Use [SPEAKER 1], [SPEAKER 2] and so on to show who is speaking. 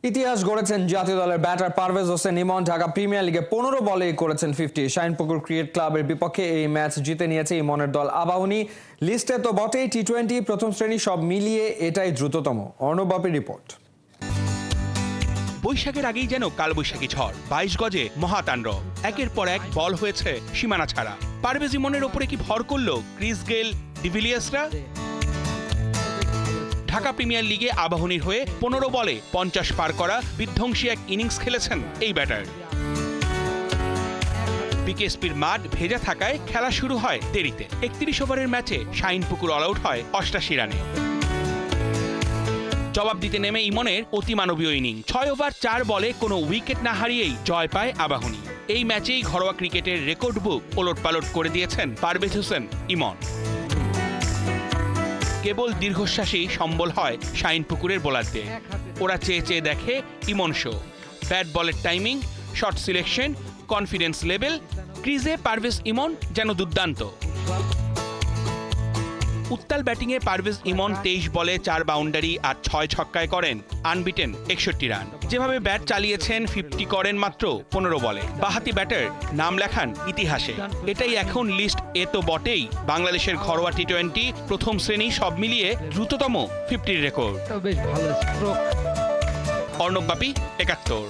[SPEAKER 1] ইতিহাস গড়েছেন জাতীয় দলের ব্যাটার পারভেজ হোসেন ইমন। ঢাকা প্রিমিয়ার লিগে ১৫ বলে করেছেন 50। শাহিনপুকুর ক্রিকেট ক্লাবের বিপক্ষে এই ম্যাচ জিতে নিয়েছে ইমনের দল আবাহনী। লিস্টে তো বটেই, টি-20 প্রথম শ্রেণী সব মিলিয়ে এটাই দ্রুততম। অর্ণব বাপির রিপোর্ট।
[SPEAKER 2] বৈশাখের আগেই যেন কালবৈশাখী ঝড়, 22 গজে মহাতাণ্ডব, একের পর এক বল হয়েছে সীমানা ছাড়া। পারভেজ ইমনের ওপরে কি ভর করলো ক্রিস গেল, ডিভিলিয়ার্সরা? ঢাকা প্রিমিয়ার লিগে আবাহনীর হয়ে 15 বলে 50 পার করা বিধ্বংসী এক ইনিংস খেলেছেন এই ব্যাটার। বিকেএসপির মাঠ ভেজা থাকায় খেলা শুরু হয় দেরিতে। 31 ওভারের ম্যাচে শাহিনপুকুর অল আউট হয় 88 রানে। জবাব দিতে নেমে ইমনের অতিমানবীয় ইনিংস। 6 ওভার 4 বলে কোনো উইকেট না হারিয়েই জয় পায় আবাহনী। এই ম্যাচেই ঘরোয়া ক্রিকেটের রেকর্ড বুক ওলটপালট করে দিয়েছেন পারভেজ হোসেন ইমন। কেবল দীর্ঘশ্বাসেই সম্বল হয় শাহিনপুকুরের বোলারদের। ওরা চেয়ে চেয়ে দেখে ইমন শো। ব্যাট বলের timing, shot selection, confidence level, ক্রিজে পারভেজ ইমন যেন দুর্দান্ত। উত্তাল ব্যাটিংয়ে পারভেজ ইমন 23 বলে 4 বাউন্ডারি আর 6 ছক্কায় করেন আনবিটেন 61 রান। যেভাবে ব্যাট চালিয়েছেন 50 করেন মাত্র 15 বলে। বাহাতি ব্যাটার নাম লেখান ইতিহাসে। এটাই এখন লিস্ট এ তো বটেই বাংলাদেশের ঘরোয়া টি-20 প্রথম শ্রেণী সব মিলিয়ে দ্রুততম 50 রেকর্ড।
[SPEAKER 3] বেশ ভালো স্ট্রোক।
[SPEAKER 2] অর্ণব বাপি, 71।